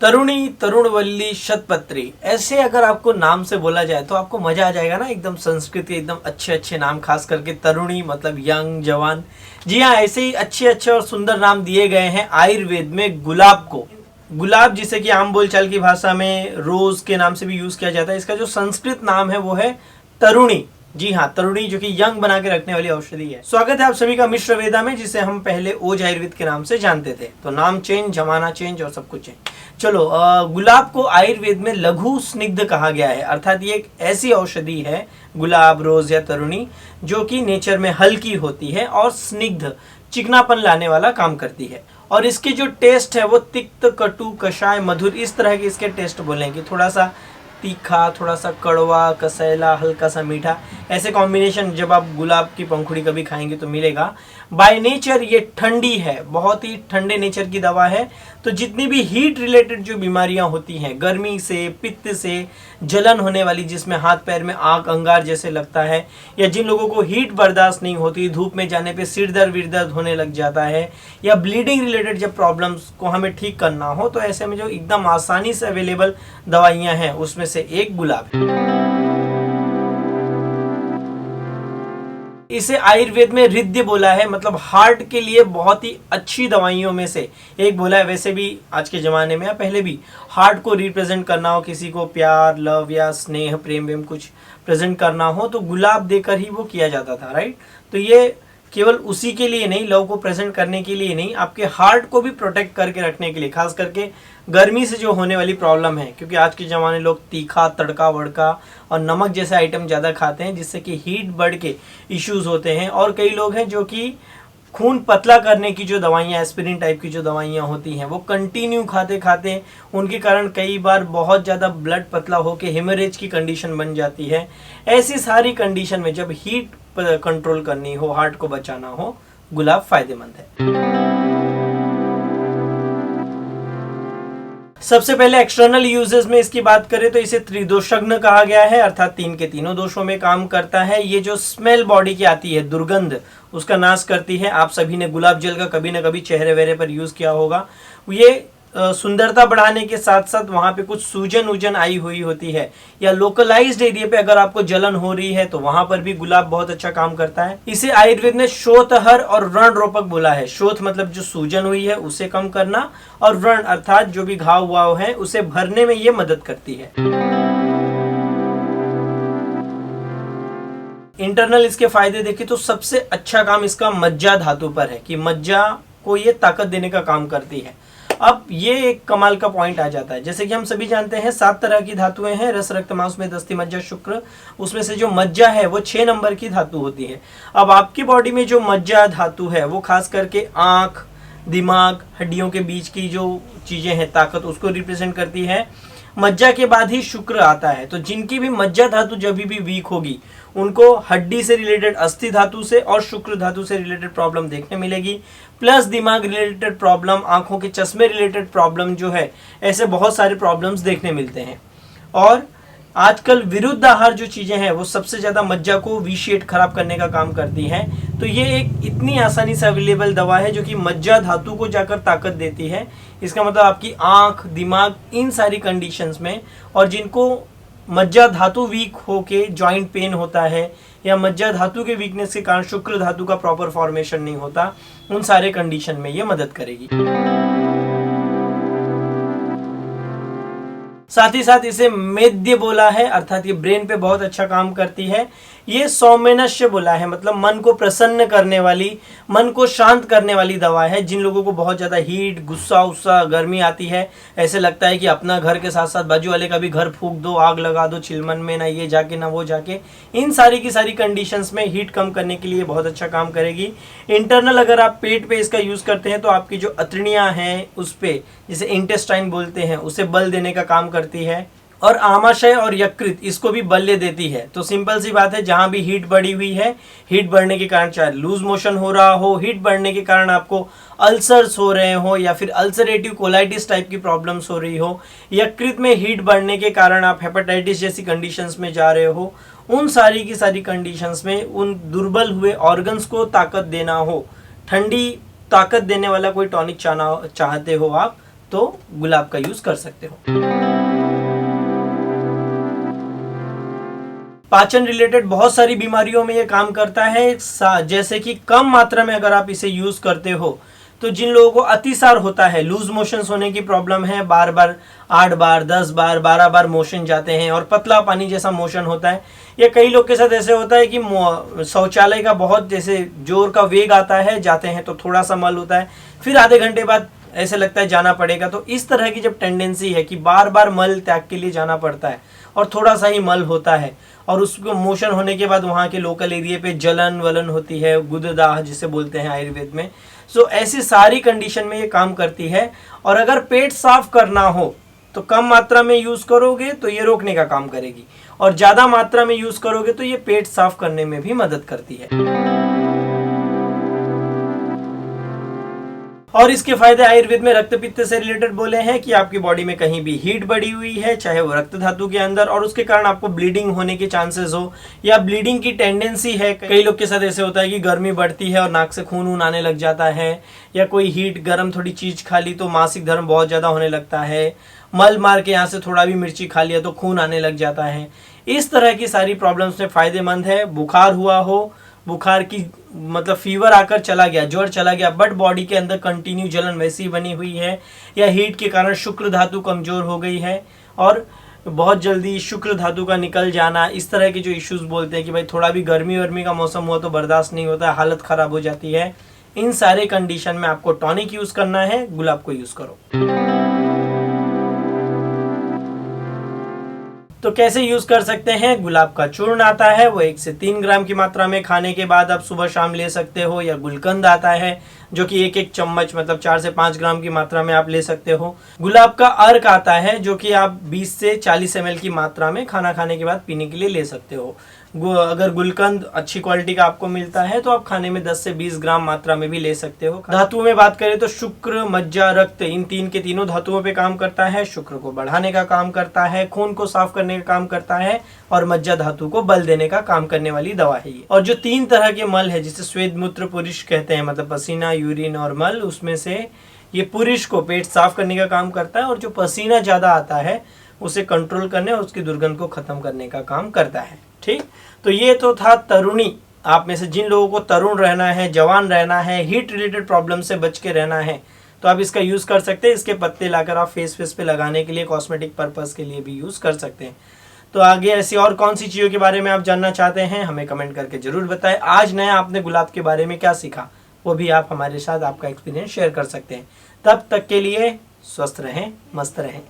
तरुणी, तरुणवल्ली, शतपत्री, ऐसे अगर आपको नाम से बोला जाए तो आपको मजा आ जाएगा ना। एकदम संस्कृत के एकदम अच्छे अच्छे नाम, खास करके तरुणी मतलब यंग, जवान। जी हाँ, ऐसे ही अच्छे अच्छे और सुंदर नाम दिए गए हैं आयुर्वेद में गुलाब को। गुलाब जिसे कि आम बोलचाल की भाषा में रोज के नाम से भी यूज किया जाता है, इसका जो संस्कृत नाम है वो है तरुणी। जी हाँ, तरुणी जो कि यंग बना के रखने वाली औषधि है। स्वागत है आप सभी का मिश्र वेदा में, जिसे हम पहले ओज आयुर्वेद के नाम से जानते थे। तो नाम चेंज, जमाना चेंज और सब कुछ चेंज। चलो, गुलाब को आयुर्वेद में लघु स्निग्ध कहा गया है, अर्थात ये एक ऐसी औषधि है, गुलाब, रोज या तरुणी, जो कि नेचर में हल्की होती है और स्निग्ध, चिकनापन लाने वाला काम करती है। और इसके जो टेस्ट है वो तिक्त, कटु, कषाय, मधुर, इस तरह के इसके टेस्ट बोलेंगे। थोड़ा सा तीखा, थोड़ा सा कड़वा, कसैला, हल्का सा मीठा, ऐसे कॉम्बिनेशन जब आप गुलाब की पंखुड़ी कभी खाएंगे तो मिलेगा। बाय नेचर ये ठंडी है, बहुत ही ठंडे नेचर की दवा है। तो जितनी भी हीट रिलेटेड जो बीमारियां होती हैं, गर्मी से, पित्त से, जलन होने वाली जिसमें हाथ पैर में आग अंगार जैसे लगता है, या जिन लोगों को हीट बर्दाश्त नहीं होती, धूप में जाने पे सिर दर्द विर दर्द होने लग जाता है, या ब्लीडिंग रिलेटेड जब प्रॉब्लम्स को हमें ठीक करना हो, तो ऐसे में जो एकदम आसानी से अवेलेबल दवाइयां हैं उसमें से एक गुलाब है। इसे आयुर्वेद में हृदय बोला है, मतलब हार्ट के लिए बहुत ही अच्छी दवाइयों में से एक बोला है। वैसे भी आज के जमाने में या पहले भी हार्ट को रिप्रेजेंट करना हो, किसी को प्यार, लव या स्नेह, प्रेम वेम कुछ प्रेजेंट करना हो, तो गुलाब देकर ही वो किया जाता था, राइट। तो ये केवल उसी के लिए नहीं, लव को प्रेजेंट करने के लिए नहीं, आपके हार्ट को भी प्रोटेक्ट करके रखने के लिए, खास करके गर्मी से जो होने वाली प्रॉब्लम है, क्योंकि आज के ज़माने लोग तीखा, तड़का वड़का और नमक जैसे आइटम ज़्यादा खाते हैं, जिससे कि हीट बढ़ के इश्यूज होते हैं। और कई लोग हैं जो कि खून पतला करने की जो दवाइयाँ, एस्पिरिन टाइप की जो दवाइयाँ होती हैं, वो कंटिन्यू खाते खाते उनके कारण कई बार बहुत ज़्यादा ब्लड पतला होकर हेमरेज की कंडीशन बन जाती है। ऐसी सारी कंडीशन में जब हीट कंट्रोल करनी हो, हार्ट को बचाना हो, गुलाब फायदेमंद है। सबसे पहले एक्सटर्नल यूजेस में इसकी बात करें तो इसे त्रिदोषज्ञ कहा गया है, अर्थात तीन के तीनों दोषों में काम करता है। ये जो स्मेल बॉडी की आती है, दुर्गंध, उसका नाश करती है। आप सभी ने गुलाब जल का कभी ना कभी चेहरे वेहरे पर यूज किया होगा। ये सुंदरता बढ़ाने के साथ साथ वहां पे कुछ सूजन उजन आई हुई होती है, या लोकलाइज्ड एरिया पे अगर आपको जलन हो रही है तो वहां पर भी गुलाब बहुत अच्छा काम करता है। इसे आयुर्वेद में शोथहर और व्रण रोपक बोला है। शोथ मतलब जो सूजन हुई है उसे कम करना, और व्रण अर्थात जो भी घाव वाव है उसे भरने में ये मदद करती है। इंटरनल इसके फायदे देखें तो सबसे अच्छा काम इसका मज्जा धातु पर है, कि मज्जा को ये ताकत देने का काम करती है। अब ये एक कमाल का पॉइंट आ जाता है, जैसे कि हम सभी जानते हैं 7 तरह की धातुएं हैं, रस, रक्त, मांस में अस्थि, मज्जा, शुक्र। उसमें से जो मज्जा है वो 6 नंबर की धातु होती है। अब आपकी बॉडी में जो मज्जा धातु है वो खास करके आंख, दिमाग, हड्डियों के बीच की जो चीजें हैं, ताकत, उसको रिप्रेजेंट करती है। मज्जा के बाद ही शुक्र आता है। तो जिनकी भी मज्जा धातु जब भी वीक होगी, उनको हड्डी से रिलेटेड अस्थि धातु से और शुक्र धातु से रिलेटेड प्रॉब्लम देखने मिलेगी। प्लस दिमाग रिलेटेड प्रॉब्लम, आंखों के चश्मे रिलेटेड प्रॉब्लम जो है, ऐसे बहुत सारे प्रॉब्लम्स देखने मिलते हैं। और आजकल विरुद्ध आहार जो चीजें हैं वो सबसे ज्यादा मज्जा को विशेट खराब करने का काम करती हैं। तो ये एक इतनी आसानी से अवेलेबल दवा है जो कि मज्जा धातु को जाकर ताकत देती है। इसका मतलब आपकी आंख, दिमाग, इन सारी कंडीशंस में, और जिनको मज्जा धातु वीक होके जॉइंट पेन होता है, या मज्जा धातु के वीकनेस के कारण शुक्र धातु का प्रॉपर फॉर्मेशन नहीं होता, उन सारे कंडीशन में ये मदद करेगी। साथ ही साथ इसे मेद्य बोला है, अर्थात ये ब्रेन पे बहुत अच्छा काम करती है। ये सौम्यनस्य बोला है, मतलब मन को प्रसन्न करने वाली, मन को शांत करने वाली दवा है। जिन लोगों को बहुत ज्यादा हीट, गुस्सा उस्सा, गर्मी आती है, ऐसे लगता है कि अपना घर के साथ साथ बाजू वाले का भी घर फूंक दो, आग लगा दो चिलमन में, ना ये जाके ना वो जाके, इन सारी की सारी कंडीशंस में हीट कम करने के लिए बहुत अच्छा काम करेगी। इंटरनल अगर आप पेट पे इसका यूज करते हैं तो आपकी जो अतड़ियां हैं उस पे, जिसे इंटेस्टाइन बोलते हैं, उसे बल देने का काम करती है। और आमाशय और यकृत, इसको भी बल्ले देती है। तो सिंपल सी बात है, जहां भी हीट बढ़ी हुई है, हीट बढ़ने के कारण चाहे लूज मोशन हो रहा हो, हीट बढ़ने के कारण आपको अल्सर्स हो रहे हो, या फिर अल्सरेटिव कोलाइटिस टाइप की प्रॉब्लम्स हो रही हो, यकृत में हीट बढ़ने के कारण आप हेपेटाइटिस जैसी कंडीशंस में जा रहे हो, उन सारी की सारी कंडीशंस में उन दुर्बल हुए ऑर्गन्स को ताकत देना हो, ठंडी ताकत देने वाला कोई टॉनिक चाहते हो आप, तो गुलाब का यूज कर सकते हो। पाचन रिलेटेड बहुत सारी बीमारियों में ये काम करता है, जैसे कि कम मात्रा में अगर आप इसे यूज करते हो तो जिन लोगों को अतिसार होता है, लूज मोशंस होने की प्रॉब्लम है, बार बार 8 बार 10 बार 12 बार मोशन जाते हैं और पतला पानी जैसा मोशन होता है, या कई लोग के साथ ऐसे होता है कि शौचालय का बहुत जैसे जोर का वेग आता है, जाते हैं तो थोड़ा सा मल होता है, फिर आधे घंटे बाद ऐसे लगता है जाना पड़ेगा। तो इस तरह की जब टेंडेंसी है कि बार बार मल त्याग के लिए जाना पड़ता है और थोड़ा सा ही मल होता है और उसको मोशन होने के बाद वहाँ के लोकल एरिया पे जलन वलन होती है, गुददाह जिसे बोलते हैं आयुर्वेद में, सो ऐसी सारी कंडीशन में ये काम करती है। और अगर पेट साफ करना हो तो कम मात्रा में यूज करोगे तो ये रोकने का काम करेगी, और ज्यादा मात्रा में यूज करोगे तो ये पेट साफ करने में भी मदद करती है। और इसके फायदे आयुर्वेद में रक्त पित्त से रिलेटेड बोले हैं कि आपकी बॉडी में कहीं भी हीट बढ़ी हुई है, चाहे वो रक्त धातु के अंदर, और उसके कारण आपको ब्लीडिंग होने के चांसेस हो या ब्लीडिंग की टेंडेंसी है। कई लोग के साथ ऐसे होता है कि गर्मी बढ़ती है और नाक से खून वून आने लग जाता है, या कोई हीट गर्म थोड़ी चीज खा ली तो मासिक धर्म बहुत ज्यादा होने लगता है, मल मार के यहाँ से थोड़ा भी मिर्ची खा लिया तो खून आने लग जाता है। इस तरह की सारी प्रॉब्लम्स में फायदेमंद है। बुखार हुआ हो, बुखार की मतलब फीवर आकर चला गया, ज्वर चला गया, बट बॉडी के अंदर कंटिन्यू जलन वैसी बनी हुई है, या हीट के कारण शुक्र धातु कमजोर हो गई है और बहुत जल्दी शुक्र धातु का निकल जाना, इस तरह के जो इश्यूज बोलते हैं कि भाई थोड़ा भी गर्मी वर्मी का मौसम हुआ तो बर्दाश्त नहीं होता, हालत खराब हो जाती है, इन सारे कंडीशन में आपको टॉनिक यूज करना है, गुलाब को यूज करो। तो कैसे यूज कर सकते हैं? गुलाब का चूर्ण आता है, वो 1 से 3 ग्राम की मात्रा में खाने के बाद आप सुबह शाम ले सकते हो, या गुलकंद आता है जो कि 1-1 चम्मच मतलब 4 से 5 ग्राम की मात्रा में आप ले सकते हो। गुलाब का अर्क आता है जो कि आप 20 से 40 ml की मात्रा में खाना खाने के बाद पीने के लिए ले सकते हो। अगर गुलकंद अच्छी क्वालिटी का आपको मिलता है तो आप खाने में 10 से 20 ग्राम मात्रा में भी ले सकते हो। धातुओं में बात करें तो शुक्र, मज्जा, रक्त, इन तीनों धातुओं पे काम करता है। शुक्र को बढ़ाने का काम करता है, खून को साफ करने का काम करता है, और मज्जा धातु को बल देने का काम करने वाली दवा है ये। और जो 3 तरह के मल है जिसे श्वेत मूत्र पुरुष कहते हैं, मतलब पसीना, यूरिन और मल, उसमें से ये पुरुष को पेट साफ करने का काम करता है, और जो पसीना ज्यादा आता है उसे कंट्रोल करने और उसकी दुर्गंध को खत्म करने का काम करता है। ठीक, तो ये तो था तरुणी। आप में से जिन लोगों को तरुण रहना है, जवान रहना है, हीट रिलेटेड प्रॉब्लम से बच के रहना है, तो आप इसका यूज कर सकते हैं। इसके पत्ते लाकर आप फेस पे लगाने के लिए, कॉस्मेटिक पर्पस के लिए भी यूज कर सकते हैं। तो आगे ऐसी और कौन सी चीजों के बारे में आप जानना चाहते हैं, हमें कमेंट करके जरूर बताएं। आज नया आपने गुलाब के बारे में क्या सीखा, वो भी आप हमारे साथ आपका एक्सपीरियंस शेयर कर सकते हैं। तब तक के लिए स्वस्थ रहें, मस्त रहें।